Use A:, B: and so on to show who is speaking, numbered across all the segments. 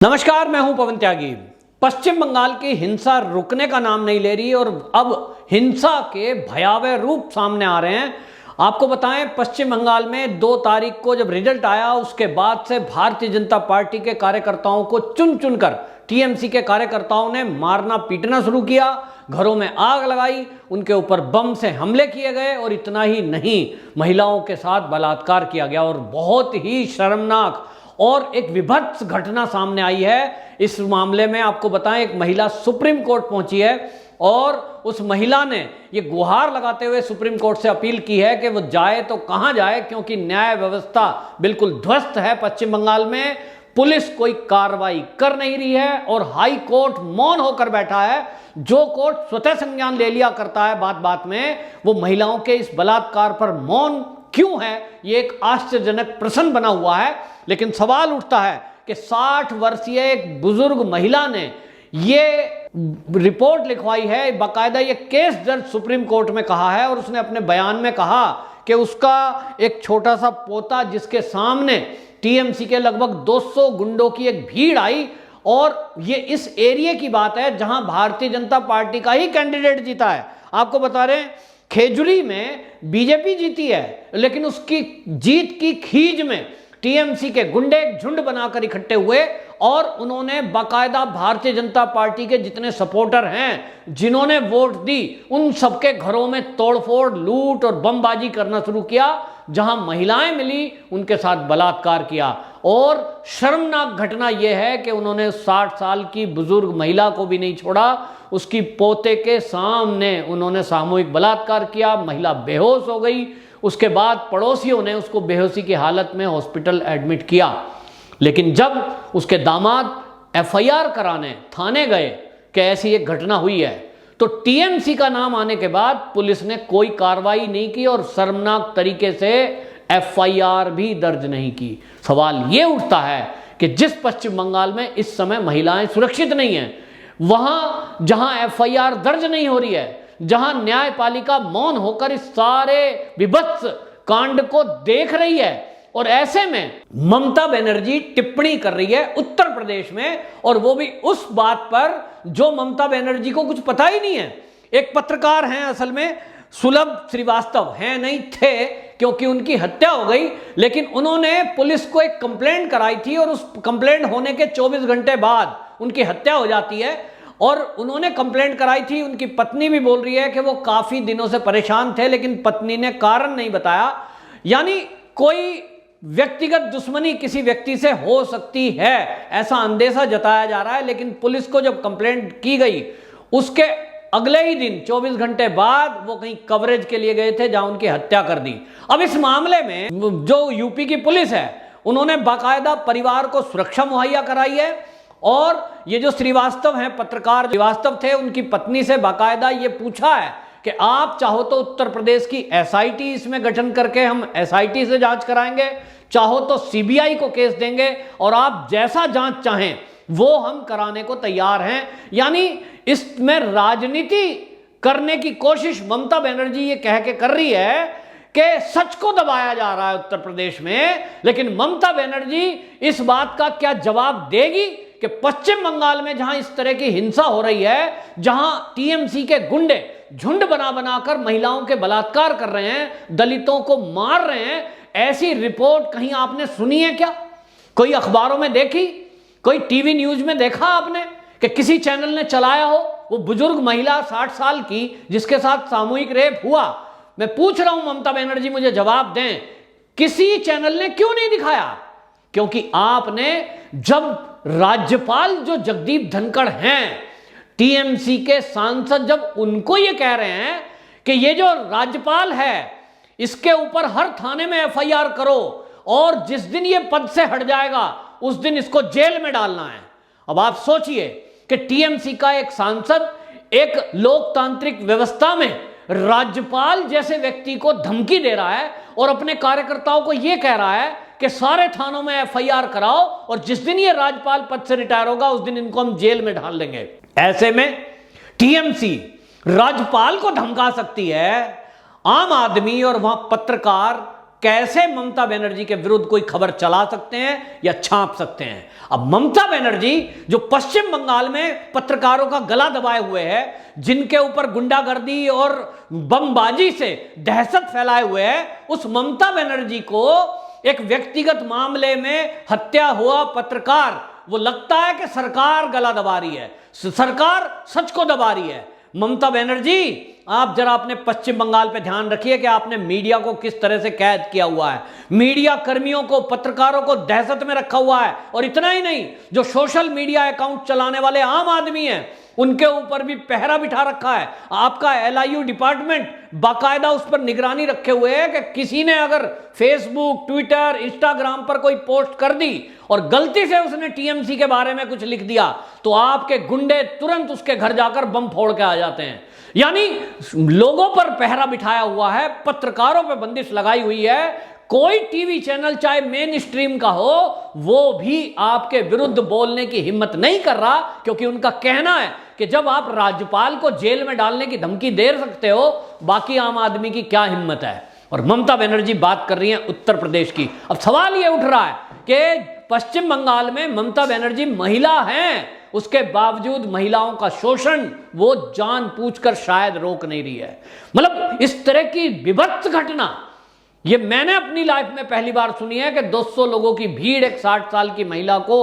A: नमस्कार, मैं हूं पवन त्यागी। पश्चिम बंगाल की हिंसा रुकने का नाम नहीं ले रही और अब हिंसा के भयावह रूप सामने आ रहे हैं। आपको बताएं, पश्चिम बंगाल में 2 तारीख को जब रिजल्ट आया उसके बाद से भारतीय जनता पार्टी के कार्यकर्ताओं को चुन चुनकर टीएमसी के कार्यकर्ताओं ने मारना पीटना शुरू किया, घरों में आग लगाई, उनके ऊपर बम से हमले किए गए और इतना ही नहीं, महिलाओं के साथ बलात्कार किया गया और बहुत ही शर्मनाक और एक विभत्स घटना सामने आई है। इस मामले में आपको बताएं, एक महिला सुप्रीम कोर्ट पहुंची है और उस महिला ने ये गुहार लगाते हुए सुप्रीम कोर्ट से अपील की है कि वो जाए तो कहां जाए, क्योंकि न्याय व्यवस्था बिल्कुल ध्वस्त है पश्चिम बंगाल में। पुलिस कोई कार्रवाई कर नहीं रही है और हाई कोर्ट मौन होकर बैठा है। जो कोर्ट स्वतः संज्ञान ले लिया करता है बात बात में, वो महिलाओं के इस बलात्कार पर मौन क्यों है, ये एक आश्चर्यजनक प्रश्न बना हुआ है। लेकिन सवाल उठता है कि 60 वर्षीय एक बुजुर्ग महिला ने ये रिपोर्ट लिखवाई है, बाकायदा ये केस दर्ज सुप्रीम कोर्ट में कहा है और उसने अपने बयान में कहा कि उसका एक छोटा सा पोता, जिसके सामने टीएमसी के लगभग 200 गुंडों की एक भीड़ आई, और ये इस एरिया की बात है जहां भारतीय जनता पार्टी का ही कैंडिडेट जीता है। आपको बता रहे हैं, खेजड़ी में बीजेपी जीती है, लेकिन उसकी जीत की खीज में टीएमसी के गुंडे एक झुंड बनाकर इकट्ठे हुए और उन्होंने बाकायदा भारतीय जनता पार्टी के जितने सपोर्टर हैं, जिन्होंने वोट दी, उन सबके घरों में तोड़फोड़, लूट और बमबाजी करना शुरू किया। जहां महिलाएं मिली उनके साथ बलात्कार किया और शर्मनाक घटना यह है कि उन्होंने 60 साल की बुजुर्ग महिला को भी नहीं छोड़ा, उसकी पोते के सामने उन्होंने सामूहिक बलात्कार किया। महिला बेहोश हो गई, उसके बाद पड़ोसियों ने उसको बेहोशी की हालत में हॉस्पिटल एडमिट किया। लेकिन जब उसके दामाद एफआईआर कराने थाने गए कि ऐसी एक घटना हुई है, तो टीएमसी का नाम आने के बाद पुलिस ने कोई कार्रवाई नहीं की और शर्मनाक तरीके से एफआईआर भी दर्ज नहीं की। सवाल यह उठता है कि जिस पश्चिम बंगाल में इस समय महिलाएं सुरक्षित नहीं हैं, वहां जहां एफआईआर दर्ज नहीं हो रही है, जहां न्यायपालिका मौन होकर इस सारे विभत्स कांड को देख रही है, और ऐसे में ममता बनर्जी टिप्पणी कर रही है उत्तर प्रदेश में, और वो भी उस बात पर जो ममता बनर्जी को कुछ पता ही नहीं है। एक पत्रकार हैं, असल में सुलभ श्रीवास्तव हैं, नहीं थे क्योंकि उनकी हत्या हो गई, लेकिन उन्होंने पुलिस को एक कंप्लेंट कराई थी और उस कंप्लेंट होने के 24 घंटे बाद उनकी हत्या हो जाती है। और उन्होंने कंप्लेंट कराई थी, उनकी पत्नी भी बोल रही है कि वो काफी दिनों से परेशान थे, लेकिन पत्नी ने कारण नहीं बताया। यानी कोई व्यक्तिगत दुश्मनी किसी व्यक्ति से हो सकती है, ऐसा अंदेशा जताया जा रहा है। लेकिन पुलिस को जब कंप्लेंट की गई, उसके अगले ही दिन 24 घंटे बाद वो कहीं कवरेज के लिए गए थे, जहां उनकी हत्या कर दी। अब इस मामले में जो यूपी की पुलिस है, उन्होंने बाकायदा परिवार को सुरक्षा मुहैया कराई है और ये जो श्रीवास्तव हैं, पत्रकार श्रीवास्तव थे, उनकी पत्नी से बाकायदा ये पूछा है कि आप चाहो तो उत्तर प्रदेश की एसआईटी इसमें गठन करके हम एसआईटी से जांच कराएंगे, चाहो तो सीबीआई को केस देंगे, और आप जैसा जांच चाहें वो हम कराने को तैयार हैं। यानी इसमें राजनीति करने की कोशिश ममता बनर्जी ये कह के कर रही है कि सच को दबाया जा रहा है उत्तर प्रदेश में। लेकिन ममता बनर्जी इस बात का क्या जवाब देगी कि पश्चिम बंगाल में जहां इस तरह की हिंसा हो रही है, जहां टीएमसी के गुंडे झुंड बना बनाकर महिलाओं के बलात्कार कर रहे हैं, दलितों को मार रहे हैं, ऐसी रिपोर्ट कहीं आपने सुनी है क्या? कोई अखबारों में देखी? कोई टीवी न्यूज में देखा आपने कि किसी चैनल ने चलाया हो? वो बुजुर्ग महिला 60 साल की जिसके साथ सामूहिक रेप हुआ, मैं पूछ रहा हूं ममता बनर्जी मुझे जवाब दें, किसी चैनल ने क्यों नहीं दिखाया? क्योंकि आपने, जब राज्यपाल जो जगदीप धनखड़ हैं, टीएमसी के सांसद, जब उनको ये कह रहे हैं कि ये जो राज्यपाल है इसके ऊपर हर थाने में एफआईआर करो और जिस दिन ये पद से हट जाएगा उस दिन इसको जेल में डालना है। अब आप सोचिए कि टीएमसी का एक सांसद एक लोकतांत्रिक व्यवस्था में राज्यपाल जैसे व्यक्ति को धमकी दे रहा है और अपने कार्यकर्ताओं को यह कह रहा है कि सारे थानों में एफआईआर कराओ और जिस दिन ये राज्यपाल पद से रिटायर होगा उस दिन इनको हम जेल में डाल देंगे। ऐसे में टीएमसी राज्यपाल को धमका सकती है, आम आदमी और वहां पत्रकार कैसे ममता बनर्जी के विरुद्ध कोई खबर चला सकते हैं या छाप सकते हैं। अब ममता बनर्जी जो पश्चिम बंगाल में पत्रकारों का गला दबाए हुए है, जिनके ऊपर गुंडागर्दी और बमबाजी से दहशत फैलाए हुए है, उस ममता बनर्जी को एक व्यक्तिगत मामले में हत्या हुआ पत्रकार, वो लगता है कि सरकार गला दबा रही है, सरकार सच को दबा रही है। ममता बनर्जी, आप जरा अपने पश्चिम बंगाल पे ध्यान रखिए कि आपने मीडिया को किस तरह से कैद किया हुआ है, मीडिया कर्मियों को, पत्रकारों को दहशत में रखा हुआ है। और इतना ही नहीं, जो सोशल मीडिया अकाउंट चलाने वाले आम आदमी हैं, उनके ऊपर भी पहरा बिठा रखा है। आपका LIU डिपार्टमेंट बाकायदा उस पर निगरानी रखे हुए है कि किसी ने अगर फेसबुक, ट्विटर, इंस्टाग्राम पर कोई पोस्ट कर दी और गलती से उसने TMC के बारे में कुछ लिख दिया, तो आपके गुंडे तुरंत उसके घर जाकर बम फोड़ के आ जाते हैं। यानी लोगों पर पहरा बिठाया हुआ है, पत्रकारों पर बंदिश लगाई हुई है। कोई टीवी चैनल चाहे मेन स्ट्रीम का हो, वो भी आपके विरुद्ध बोलने की हिम्मत नहीं कर रहा, क्योंकि उनका कहना है कि जब आप राज्यपाल को जेल में डालने की धमकी दे सकते हो, बाकी आम आदमी की क्या हिम्मत है। और ममता बनर्जी बात कर रही है उत्तर प्रदेश की। अब सवाल यह उठ रहा है कि पश्चिम बंगाल में ममता बनर्जी महिला हैं, उसके बावजूद महिलाओं का शोषण वो जानबूझकर शायद रोक नहीं रही है। मतलब इस तरह की विभत्स घटना ये मैंने अपनी लाइफ में पहली बार सुनी है कि 200 लोगों की भीड़ एक 60 साल की महिला को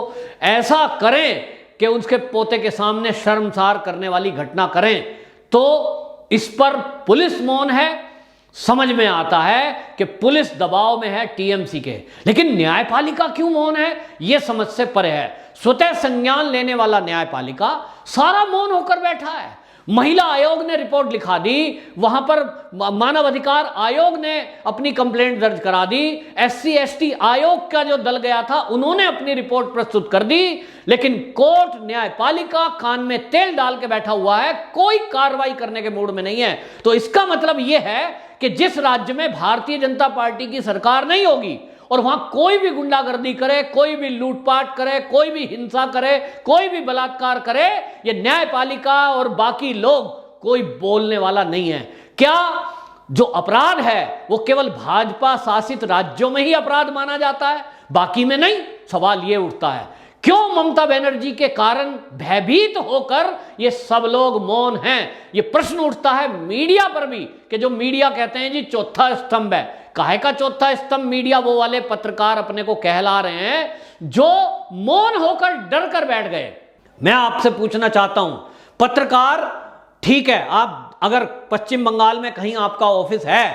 A: ऐसा करें कि उसके पोते के सामने शर्मसार करने वाली घटना करें। तो इस पर पुलिस मौन है। समझ में आता है कि पुलिस दबाव में है TMC के, लेकिन न्यायपालिका क्यों मौन है, यह समझ से परे है। स्वतः संज्ञान लेने वाला न्यायपालिका सारा मौन होकर बैठा है। महिला आयोग ने रिपोर्ट लिखा दी, वहां पर मानव अधिकार आयोग ने अपनी कंप्लेंट दर्ज करा दी, SC/ST आयोग का जो दल गया था उन्होंने अपनी रिपोर्ट प्रस्तुत कर दी, लेकिन कोर्ट, न्यायपालिका कान में तेल डाल के बैठा हुआ है, कोई कार्रवाई करने के मूड में नहीं है। तो इसका मतलब यह है कि जिस राज्य में भारतीय जनता पार्टी की सरकार नहीं होगी और वहां कोई भी गुंडागर्दी करे, कोई भी लूटपाट करे, कोई भी हिंसा करे, कोई भी बलात्कार करे, ये न्यायपालिका और बाकी लोग कोई बोलने वाला नहीं है। क्या जो अपराध है वो केवल भाजपा शासित राज्यों में ही अपराध माना जाता है, बाकी में नहीं? सवाल ये उठता है क्यों ममता बनर्जी के कारण भयभीत होकर ये सब लोग मौन हैं। ये प्रश्न उठता है मीडिया पर भी कि जो मीडिया कहते हैं जी चौथा स्तंभ है। काहे का चौथा स्तंभ? मीडिया वो वाले पत्रकार अपने को कहला रहे हैं जो मौन होकर डर कर बैठ गए। मैं आपसे पूछना चाहता हूं, पत्रकार ठीक है, आप अगर पश्चिम बंगाल में कहीं आपका ऑफिस है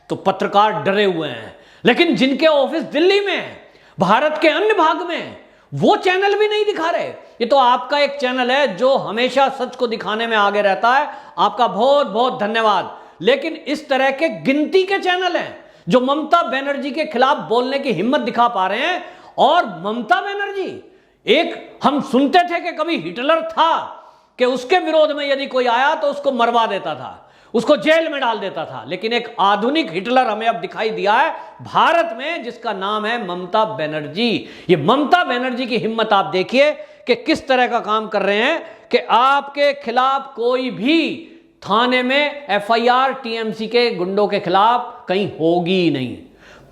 A: तो पत्रकार डरे हुए हैं, लेकिन जिनके ऑफिस दिल्ली में है, भारत के अन्य भाग में, वो चैनल भी नहीं दिखा रहे। ये तो आपका एक चैनल है जो हमेशा सच को दिखाने में आगे रहता है, आपका बहुत बहुत धन्यवाद। लेकिन इस तरह के गिनती के चैनल हैं जो ममता बनर्जी के खिलाफ बोलने की हिम्मत दिखा पा रहे हैं। और ममता बनर्जी, एक हम सुनते थे कि कभी हिटलर था कि उसके विरोध में यदि कोई आया तो उसको मरवा देता था, उसको जेल में डाल देता था, लेकिन एक आधुनिक हिटलर हमें अब दिखाई दिया है भारत में, जिसका नाम है ममता बनर्जी। ये ममता बनर्जी की हिम्मत आप देखिए कि किस तरह का काम कर रहे हैं कि आपके खिलाफ कोई भी थाने में FIR TMC के गुंडों के खिलाफ कहीं होगी नहीं।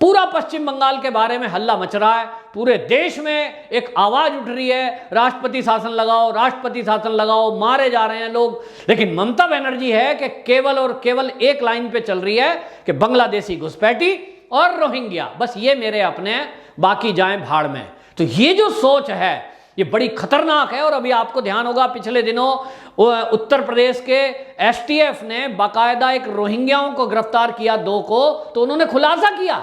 A: पूरा पश्चिम बंगाल के बारे में हल्ला मच रहा है, पूरे देश में एक आवाज उठ रही है, राष्ट्रपति शासन लगाओ, राष्ट्रपति शासन लगाओ, मारे जा रहे हैं लोग। लेकिन ममता बनर्जी है कि केवल और केवल एक लाइन पे चल रही है कि बांग्लादेशी घुसपैठी और रोहिंग्या, बस ये मेरे अपने हैं, बाकी जाएं भाड़ में। तो ये जो सोच है ये बड़ी खतरनाक है। और अभी आपको ध्यान होगा पिछले दिनों उत्तर प्रदेश के STF ने बाकायदा एक रोहिंग्याओं को गिरफ्तार किया, 2 को, तो उन्होंने खुलासा किया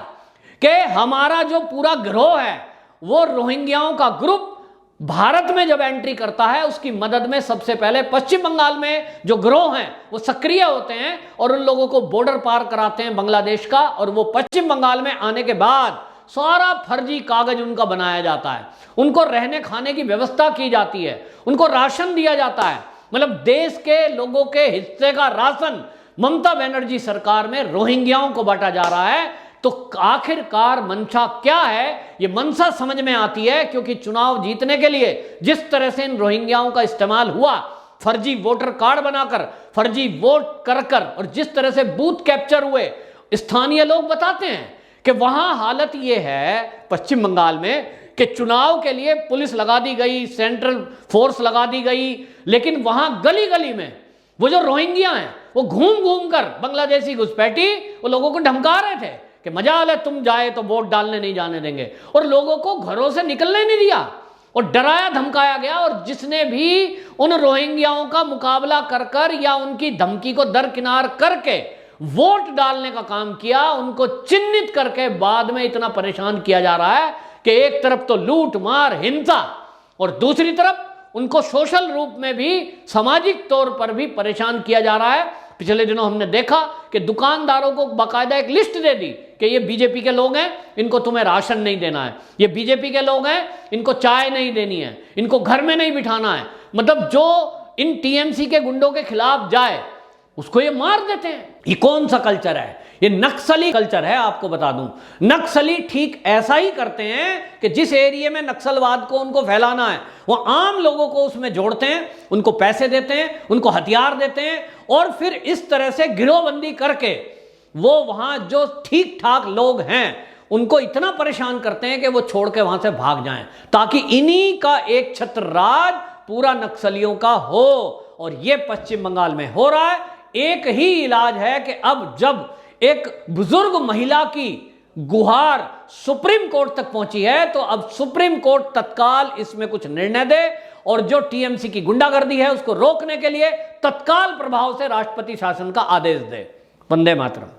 A: कि हमारा जो पूरा गिरोह है वो रोहिंग्याओं का ग्रुप भारत में जब एंट्री करता है उसकी मदद में सबसे पहले पश्चिम बंगाल में जो गिरोह हैं वो सक्रिय होते हैं और उन लोगों को बॉर्डर पार कराते हैं बांग्लादेश का, और वो पश्चिम बंगाल में आने के बाद सारा फर्जी कागज उनका बनाया जाता है, उनको रहने खाने की व्यवस्था की जाती है, उनको राशन दिया जाता है। मतलब देश के लोगों के हिस्से का राशन ममता बनर्जी सरकार में रोहिंग्याओं को बांटा जा रहा है। तो आखिरकार मंशा क्या है? ये मंशा समझ में आती है क्योंकि चुनाव जीतने के लिए जिस तरह से इन रोहिंग्याओं का इस्तेमाल हुआ, फर्जी वोटर कार्ड बनाकर, फर्जी वोट कर कर, और जिस तरह से बूथ कैप्चर हुए, स्थानीय लोग बताते हैं कि वहां हालत ये है पश्चिम बंगाल में कि चुनाव के लिए पुलिस लगा दी गई, सेंट्रल फोर्स लगा दी गई, लेकिन वहां गली गली में वो जो रोहिंग्या हैं वो घूम घूम कर बांग्लादेशी घुसपैठी वो लोगों को धमका रहे थे कि मजाल है, तुम जाए तो वोट डालने नहीं जाने देंगे, और लोगों को घरों से निकलने नहीं दिया और डराया धमकाया गया। और जिसने भी उन रोहिंग्याओं का मुकाबला कर कर या उनकी धमकी को दरकिनार करके वोट डालने का काम किया, उनको चिन्हित करके बाद में इतना परेशान किया जा रहा है कि एक तरफ तो लूट मार हिंसा और दूसरी तरफ उनको सोशल रूप में भी, सामाजिक तौर पर भी परेशान किया जा रहा है। पिछले दिनों हमने देखा कि दुकानदारों को बाकायदा एक लिस्ट दे दी कि ये बीजेपी के लोग हैं, इनको तुम्हें राशन नहीं देना है, ये बीजेपी के लोग हैं, इनको चाय नहीं देनी है, इनको घर में नहीं बिठाना है। मतलब जो इन टीएमसी के गुंडों के खिलाफ जाए उसको ये मार देते हैं। ये कौन सा कल्चर है? ये नक्सली कल्चर है। आपको बता दूं, नक्सली ठीक ऐसा ही करते हैं कि जिस एरिया में नक्सलवाद को उनको फैलाना है वो आम लोगों को उसमें जोड़ते हैं, उनको पैसे देते हैं, उनको हथियार देते हैं और फिर इस तरह से गिरोहबंदी करके वो वहां जो ठीक ठाक लोग हैं उनको इतना परेशान करते हैं कि वो छोड़ के वहां से भाग जाएं, ताकि इन्हीं का एक छत्र राज पूरा नक्सलियों का हो। और ये पश्चिम बंगाल में हो रहा है। एक ही इलाज है कि अब जब एक बुजुर्ग महिला की गुहार सुप्रीम कोर्ट तक पहुंची है तो अब सुप्रीम कोर्ट तत्काल इसमें कुछ निर्णय दे और जो टीएमसी की गुंडागर्दी है उसको रोकने के लिए तत्काल प्रभाव से राष्ट्रपति शासन का आदेश दे। वंदे मातरम।